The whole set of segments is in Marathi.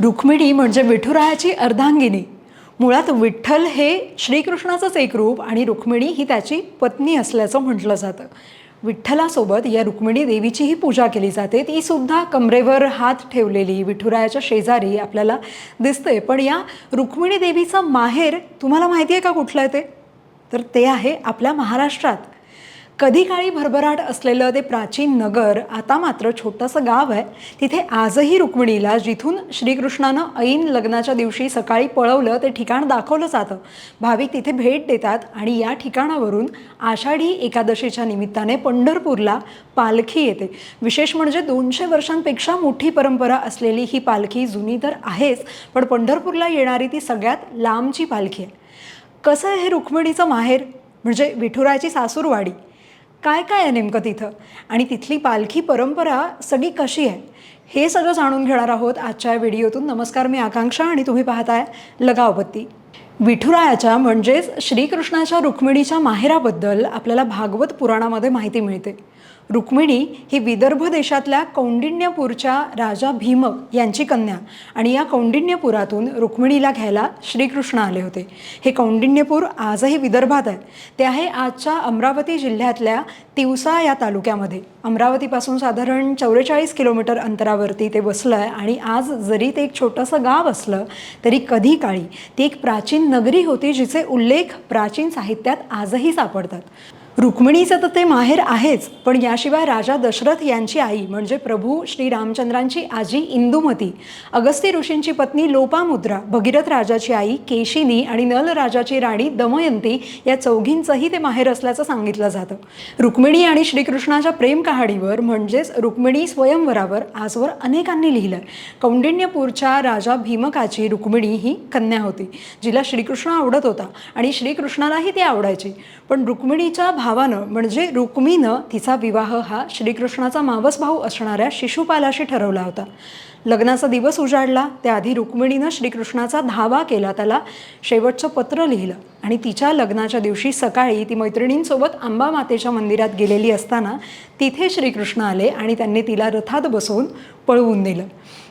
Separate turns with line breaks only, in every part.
रुक्मिणी म्हणजे विठुरायाची अर्धांगिनी. मुळात विठ्ठल हे श्रीकृष्णाचंच एक रूप आणि रुक्मिणी ही त्याची पत्नी असल्याचं म्हटलं जातं. विठ्ठलासोबत या रुक्मिणी देवीचीही पूजा केली जाते. ती सुद्धा कमरेवर हात ठेवलेली विठुरायाच्या शेजारी आपल्याला दिसते. पण या रुक्मिणी देवीचं माहेर तुम्हाला माहिती आहे का कुठलं आहे ते? तर ते आहे आपल्या महाराष्ट्रात. कधी काळी भरभराट असलेलं ते प्राचीन नगर आता मात्र छोटंसं गाव आहे. तिथे आजही रुक्मिणीला जिथून श्रीकृष्णानं ऐन लग्नाच्या दिवशी सकाळी पळवलं ते ठिकाण दाखवलं जातं. भाविक तिथे भेट देतात आणि या ठिकाणावरून आषाढी एकादशीच्या निमित्ताने पंढरपूरला पालखी येते. विशेष म्हणजे 200 वर्षांपेक्षा मोठी परंपरा असलेली ही पालखी जुनी तर आहेच, पण पंढरपूरला येणारी ती सगळ्यात लांबची पालखी आहे. कसं आहे हे रुक्मिणीचं माहेर म्हणजे विठुरायाची सासूरवाडी? काय काय आहे नेमकं तिथं आणि तिथली पालखी परंपरा सगळी कशी आहे हे सगळं जाणून घेणार आहोत आजच्या व्हिडिओतून. नमस्कार, मी आकांक्षा आणि तुम्ही पाहताय लगावबत्ती. विठुरायाच्या म्हणजेच श्रीकृष्णाच्या रुक्मिणीच्या माहेराबद्दल आपल्याला भागवत पुराणामध्ये माहिती मिळते. रुक्मिणी ही विदर्भ देशातल्या कौंडिण्यपूरच्या राजा भीमक यांची कन्या आणि या कौंडिण्यपुरातून रुक्मिणीला घ्यायला श्रीकृष्ण आले होते. हे कौंडिण्यपूर आजही विदर्भात आहे. ते आहे आजच्या अमरावती जिल्ह्यातल्या तिवसा या तालुक्यामध्ये. अमरावतीपासून साधारण 44 किलोमीटर अंतरावरती ते बसलं आहे आणि आज जरी ते एक छोटंसं गाव असलं तरी कधी काळी ती एक प्राचीन नगरी होती जिचे उल्लेख प्राचीन साहित्यात आजही सापडतात. रुक्मिणीचं तर ते माहेर आहेच, पण याशिवाय राजा दशरथ यांची आई म्हणजे प्रभू श्रीरामचंद्रांची आजी इंदुमती, अगस्ती ऋषींची पत्नी लोपामुद्रा, भगीरथ राजाची आई केशिनी आणि नल राजाची राणी दमयंती या चौघींचंही ते माहेर असल्याचं सांगितलं जातं. रुक्मिणी आणि श्रीकृष्णाच्या प्रेम कहाणीवर म्हणजेच रुक्मिणी स्वयंवरावर आजवर अनेकांनी लिहिलं आहे. कौंडिण्यपूरच्या राजा भीमकाची रुक्मिणी ही कन्या होती जिला श्रीकृष्ण आवडत होता आणि श्रीकृष्णालाही ती आवडायची. पण रुक्मिणीच्या भावानं म्हणजे रुक्मीनं तिचा विवाह हा श्रीकृष्णाचा मावस भाऊ असणाऱ्या शिशुपालाशी ठरवला होता. लग्नाचा दिवस उजाडला त्याआधी रुक्मिणीनं श्रीकृष्णाचा धावा केला, त्याला शेवटचं पत्र लिहिलं आणि तिच्या लग्नाच्या दिवशी सकाळी ती मैत्रिणींसोबत अंबामातेच्या मंदिरात गेलेली असताना तिथे श्रीकृष्ण आले आणि त्यांनी तिला रथात बसवून पळवून दिलं.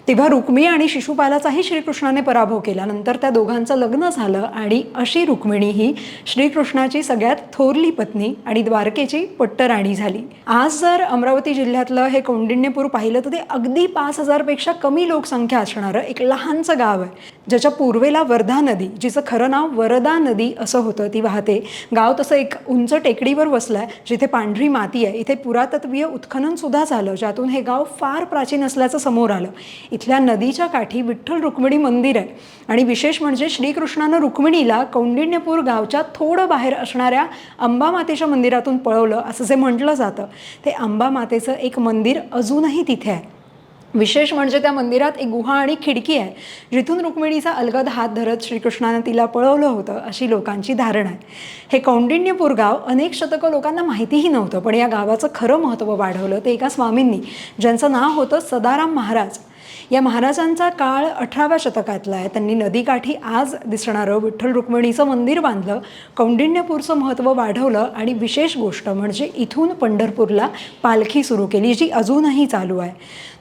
तेव्हा रुक्मी आणि शिशुपालाचाही श्रीकृष्णाने पराभव केला. नंतर त्या दोघांचं लग्न झालं आणि अशी रुक्मिणी ही श्रीकृष्णाची सगळ्यात थोरली पत्नी आणि द्वारकेची पट्टराणी झाली. आज जर अमरावती जिल्ह्यातलं हे कौंडिण्यपूर पाहिलं तर ते अगदी 5,000 पेक्षा कमी लोकसंख्या असणारं एक लहानचं गाव आहे, ज्याच्या पूर्वेला वर्धा नदी, जिचं खरं नाव वरदा नदी असं होतं, ती वाहते. गाव तसं एक उंच टेकडीवर वसलं आहे जिथे पांढरी माती आहे. इथे पुरातत्वीय उत्खनन सुद्धा झालं ज्यातून हे गाव फार प्राचीन असल्याचं समोर आलं. इथल्या नदीच्या काठी विठ्ठल रुक्मिणी मंदिर आहे आणि विशेष म्हणजे श्रीकृष्णानं रुक्मिणीला कौंडिण्यपूर गावच्या थोडं बाहेर असणाऱ्या अंबामातेच्या मंदिरातून पळवलं असं जे म्हटलं जातं. ते अंबामातेचं एक मंदिर अजूनही तिथे आहे. विशेष म्हणजे त्या मंदिरात एक गुहा आणि खिडकी आहे जिथून रुक्मिणीचा अलगद हात धरत श्रीकृष्णानं तिला पळवलं होतं अशी लोकांची धारणा आहे. हे कौंडिण्यपूर गाव अनेक शतकं लोकांना माहितीही नव्हतं, पण या गावाचं खरं महत्त्व वाढवलं ते एका स्वामींनी, ज्यांचं नाव होतं सदाराम महाराज. या महाराजांचा काळ 18व्या शतकातला आहे. त्यांनी नदीकाठी आज दिसणारं विठ्ठल रुक्मिणीचं मंदिर बांधलं, कौंडिण्यपूरचं महत्त्व वाढवलं आणि विशेष गोष्ट म्हणजे इथून पंढरपूरला पालखी सुरू केली जी अजूनही चालू आहे.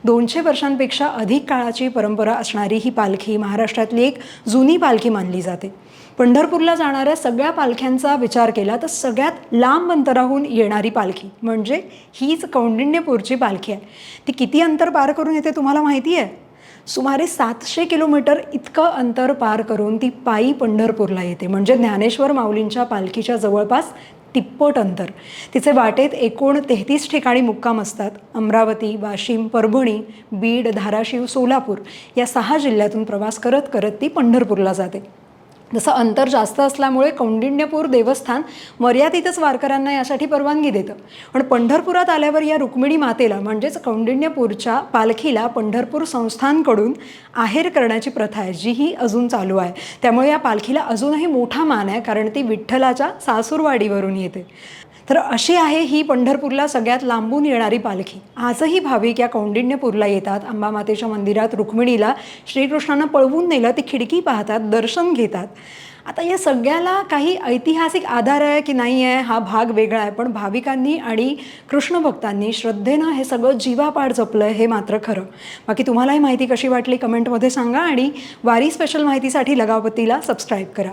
200 वर्षांपेक्षा अधिक काळाची परंपरा असणारी ही पालखी महाराष्ट्रातली एक जुनी पालखी मानली जाते. पंढरपूरला जाणाऱ्या सगळ्या पालख्यांचा विचार केला तर सगळ्यात लांब अंतराहून येणारी पालखी म्हणजे हीच कौंडिण्यपूरची पालखी आहे. ती किती अंतर पार करून येते तुम्हाला माहिती आहे? सुमारे 700 किलोमीटर इतकं अंतर पार करून ती पायी पंढरपूरला येते, म्हणजे ज्ञानेश्वर माऊलींच्या पालखीच्या जवळपास तिप्पट अंतर. तिचे वाटेत एकूण 33 ठिकाणी मुक्काम असतात. अमरावती, वाशिम, परभणी, बीड, धाराशिव, सोलापूर या 6 जिल्ह्यातून प्रवास करत करत ती पंढरपूरला जाते. जसं अंतर जास्त असल्यामुळे कौंडिण्यपूर देवस्थान मर्यादितच वारकऱ्यांना यासाठी परवानगी देतं. पण पंढरपुरात आल्यावर या रुक्मिणी मातेला म्हणजेच कौंडिण्यपूरच्या पालखीला पंढरपूर संस्थानकडून आहेर करण्याची प्रथा आहे जी ही अजून चालू आहे. त्यामुळे या पालखीला अजूनही मोठा मान आहे कारण ती विठ्ठलाच्या सासूरवाडीवरून येते. तर अशी आहे ही पंढरपूरला सगळ्यात लांबून येणारी पालखी. आजही भाविक या कौंडिण्यपूरला येतात. अंबामातेच्या मंदिरात रुक्मिणीला श्रीकृष्णांना पळवून नेलं ती खिडकी पाहतात, दर्शन घेतात. आता या सगळ्याला काही ऐतिहासिक आधार आहे की नाही आहे हा भाग वेगळा आहे, पण भाविकांनी आणि कृष्ण भक्तांनी श्रद्धेनं हे सगळं जीवापाड जपलं हे मात्र खरं. बाकी तुम्हाला ही माहिती कशी वाटली कमेंटमध्ये सांगा आणि वारी स्पेशल माहितीसाठी लगावपत्तीला सबस्क्राईब करा.